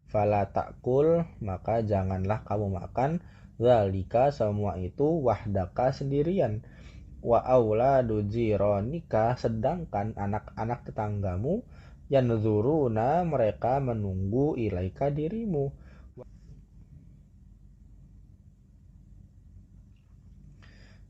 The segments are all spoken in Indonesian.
Fala takul, maka janganlah kamu makan. Zalika, semua itu, wahdaka, sendirian. Wa auladu jironika, sedangkan anak-anak tetanggamu, yanzuruna, mereka menunggu ilaika, dirimu.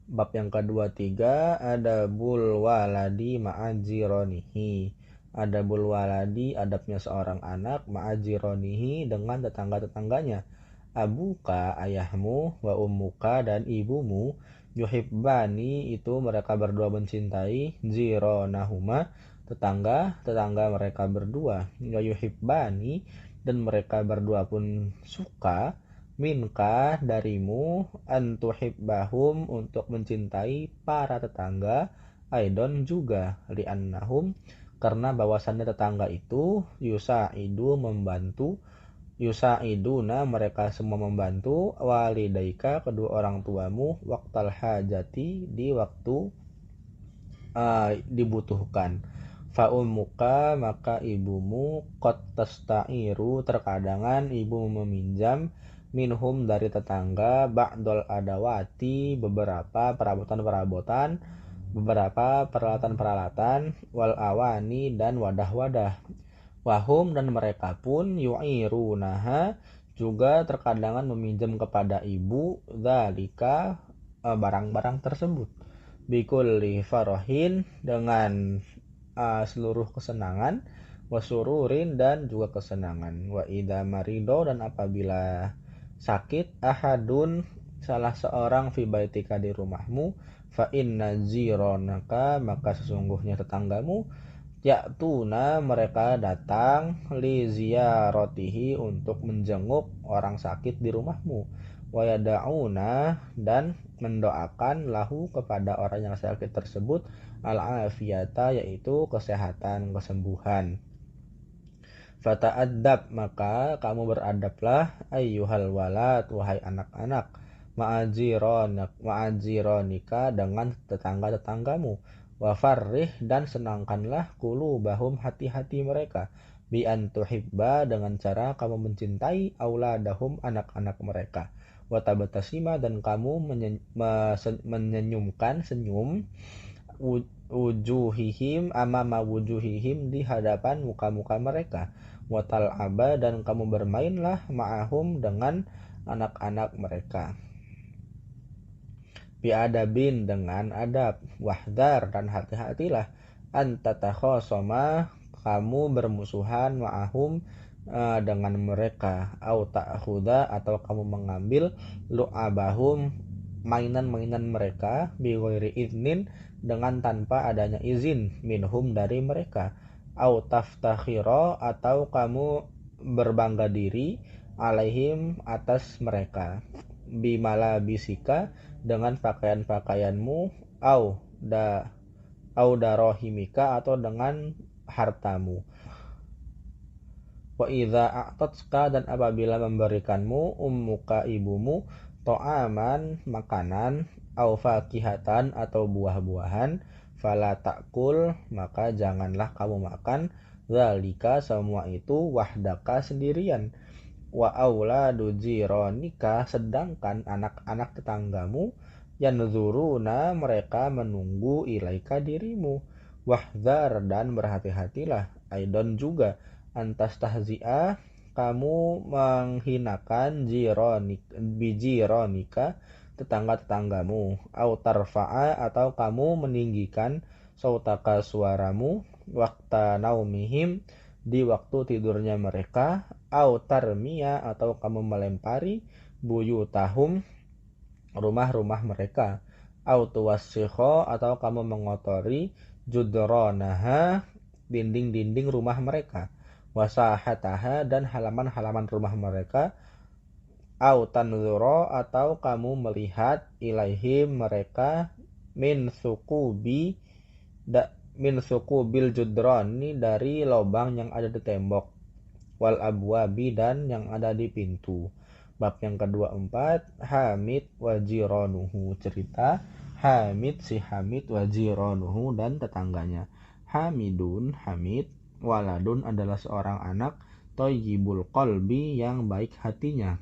Bab yang kedua tiga, ada waladi ma'ajironihi. Ada waladi, adabnya seorang anak, ma'ajironihi, dengan tetangga-tetangganya. Abuka, ayahmu, wa ummuka, dan ibumu, yuhibbani, itu mereka berdua mencintai, jironahuma, tetangga mereka berdua, wa yuhibbani, dan mereka berdua pun suka, minka, darimu, antuhibbahum, untuk mencintai para tetangga, aidon, juga, li'annahum, karena bahwasannya tetangga itu, yusa'iduna, mereka semua membantu, walidaika, kedua orang tuamu, waktal hajati, di waktu dibutuhkan. Fa'ummuka, maka ibumu, qad tasta'iru, terkadangan ibumu meminjam, minhum, dari tetangga, ba'dol adawati, beberapa perabotan-perabotan, beberapa peralatan-peralatan, wal awani, dan wadah-wadah. Wahum, dan mereka pun, yu'irunaha, juga terkadangan meminjam kepada ibu, dzalika, barang-barang tersebut. Bikulli farahin, dengan seluruh kesenangan, wasururin, dan juga kesenangan. Wa idza marido, dan apabila sakit, ahadun, salah seorang, fi baitika, di rumahmu, fa inna jironaka, maka sesungguhnya tetanggamu, ya'tuna, mereka datang, li ziyaratihi, untuk menjenguk orang sakit di rumahmu, wa yada'una, dan mendoakan, lahu, kepada orang yang sakit tersebut, al-afiyata, yaitu kesehatan, kesembuhan. Fata'addab, maka kamu beradablah, ayyuhal walad, wahai anak-anak, ma'ajironika, dengan tetangga-tetanggamu, wafarrih, dan senangkanlah, qulubahum, hati-hati mereka, bi antuhibba, dengan cara kamu mencintai, auladahum, anak-anak mereka, watabatasima, dan kamu menyenyumkan, senyum, wujuhihim, amama wujuhihim, di hadapan muka-muka mereka, watal aba, dan kamu bermainlah, ma'ahum, dengan anak-anak mereka, biadabin, dengan adab, wahdar, dan hati-hatilah, antatakhosoma, kamu bermusuhan, ma'ahum, dengan mereka, au ta'khudha, atau kamu mengambil, lu'abahum, mainan-mainan mereka, bighairi iznin, dengan tanpa adanya izin, minhum, dari mereka, au taftakhira, atau kamu berbangga diri, alaihim, atas mereka, bimalabisika, dengan pakaian-pakaianmu, au darohimika, atau dengan hartamu. Wa idza a'tatska, dan apabila memberikanmu, ummuka, ibumu, to'aman, makanan, au fakihatan, atau buah-buahan, fala ta'kul, maka janganlah kamu makan, zalika, semua itu, wahdaka, sendirian. Wa auladu jironika, sedangkan anak-anak tetanggamu, yanzuruna, mereka menunggu ilaika, dirimu. Wahdzar, dan berhati-hatilah, aidon, juga, antas tahzi'ah, kamu menghinakan, bijironika, tetangga-tetanggamu, au tarfa'a, atau kamu meninggikan, sautaka, suaramu, wakta naumihim, di waktu tidurnya mereka, au tarmiya, atau kamu melempari, buyutahum, rumah-rumah mereka, au tuwassikho, atau kamu mengotori, judronaha, dinding-dinding rumah mereka, wasahataha, dan halaman-halaman rumah mereka, au tanzuro, atau kamu melihat, ilaihim, mereka, min sukubil judroni, dari lubang yang ada di tembok, wal abwabi, dan yang ada di pintu. Bab yang kedua 4, Hamid wa jironuhu, cerita Hamid, si Hamid, wa jironuhu, dan tetangganya. Hamidun, Hamid, waladun, adalah seorang anak, thayyibul qalbi yang baik hatinya,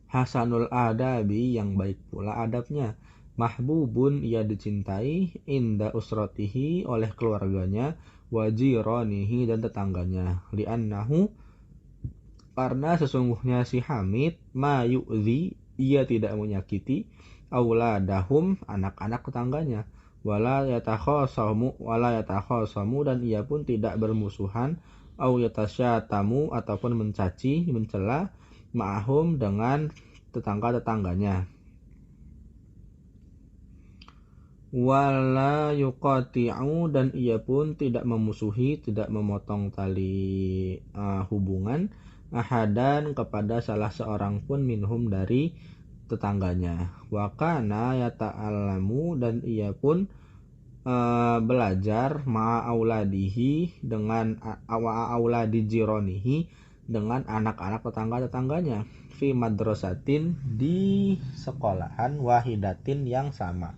hasanul adabi yang baik pula adabnya, mahbubun ia dicintai, inda usratihi oleh keluarganya, wajironihi dan tetangganya, li'annahu karena sesungguhnya si Hamid ma yu'zi ia tidak menyakiti auladahum anak-anak tetangganya, wala yatakhasamu dan ia pun tidak bermusuhan, au yatasyatamu ataupun mencaci mencela, ma'ahum dengan tetangga-tetangganya, wala yuqati'u dan ia pun tidak memusuhi, tidak memotong tali hubungan, ahadan kepada salah seorang pun minhum dari tetangganya, wa kana yata'allamu dan ia pun belajar ma'auladihi dengan auladi jironihi dengan anak-anak tetangga-tetangganya, fi madrasatin di sekolahan wahidatin yang sama,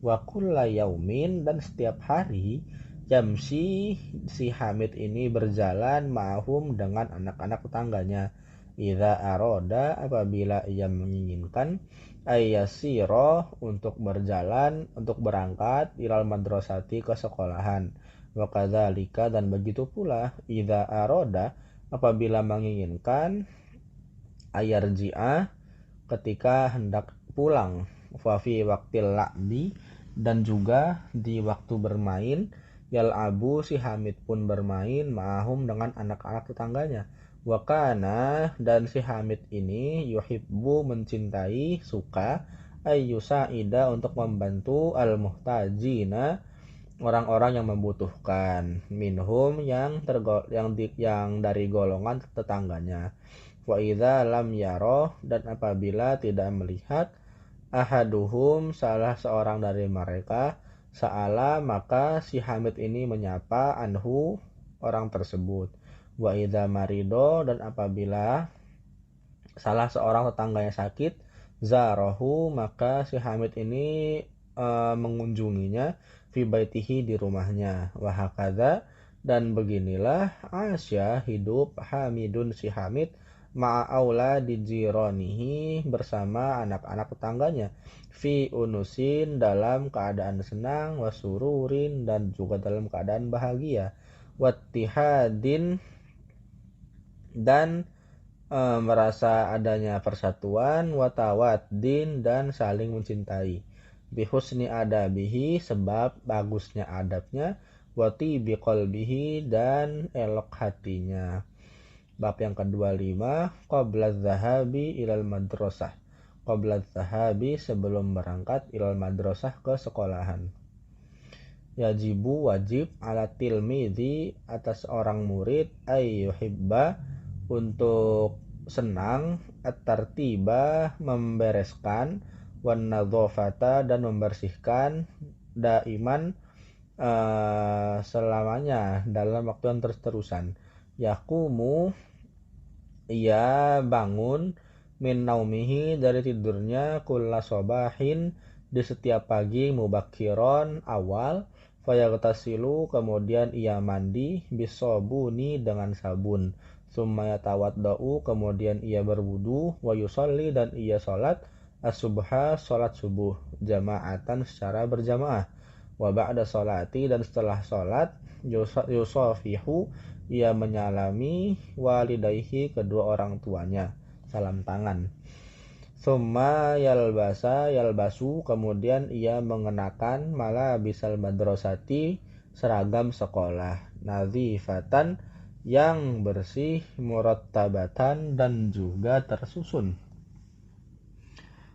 wa kulla yaumin dan setiap hari, yamsi si Hamid ini berjalan ma'hum dengan anak-anak tetangganya, idza aroda apabila ia menginginkan, ayyasiro untuk berjalan, untuk berangkat, ilal madrasati ke sekolahan, wa kadzalika dan begitu pula, idza aroda apabila menginginkan, ayarji'a ketika hendak pulang, fa fi waqtil la'bi dan juga di waktu bermain, yal'abu si Hamid pun bermain ma'ahum dengan anak-anak tetangganya, wa kana dan si Hamid ini yuhibbu mencintai, suka, ayyusa'ida untuk membantu, al-muhtajina orang-orang yang membutuhkan, minhum yang dari golongan tetangganya, wa idza lam yaro dan apabila tidak melihat, ahaduhum salah seorang dari mereka, sa'ala maka si Hamid ini menyapa, anhu orang tersebut, wa idza marido dan apabila salah seorang tetangganya sakit, zarahu maka si Hamid ini mengunjunginya, fi baitihi di rumahnya, wa hakadza dan beginilah, asya hidup Hamidun si Hamid, ma'aula di jironihi bersama anak-anak tetangganya, fi unusin dalam keadaan senang, wasururin dan juga dalam keadaan bahagia, wattihadin dan merasa adanya persatuan, watawaddin dan saling mencintai, bihusni adabihi sebab bagusnya adabnya, wati biqalbihi dan elok hatinya. Bab yang ke-25, qabla zahabi ilal madrasah, qabla zahabi sebelum berangkat, ilal madrasah ke sekolahan. Yajibu wajib ala tilmidhi atas orang murid, ayyuhibba untuk senang, at-tartiba membereskan, wan nadzafata dan membersihkan, daiman selamanya dalam waktu yang terus-terusan, yaqumu ia bangun, min naumihi dari tidurnya, kulla sobahin di setiap pagi, mubakiron awal, fayaghtasilu kemudian ia mandi, bisobuni dengan sabun, summa yatawaddau kemudian ia berwudu, wa yusolli dan ia salat, as-subha salat subuh, jama'atan secara berjamaah, wa ba'da salati dan setelah salat, yusofihu ia menyalami, walidayhi kedua orang tuanya, salam tangan, summa yalbasu kemudian ia mengenakan, malabisal madrasati seragam sekolah, nazifatan yang bersih, murattabatan dan juga tersusun,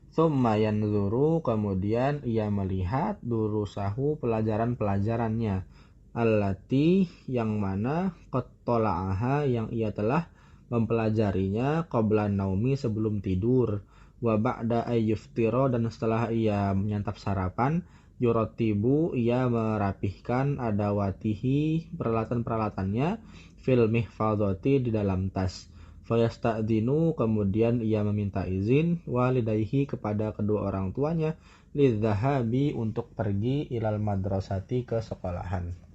summa yanzuru kemudian ia melihat, durusahu pelajaran-pelajarannya, allati yang mana, qattola'aha yang ia telah mempelajarinya, qabla naumi sebelum tidur, wa ba'da ayyuftiro dan setelah ia menyantap sarapan, yuratibu ia merapihkan, adawatihi peralatan-peralatannya, fil mihfadhati di dalam tas, fayasta'dinu kemudian ia meminta izin, walidayhi kepada kedua orang tuanya, lidzahabi untuk pergi, ilal madrasati ke sekolahan.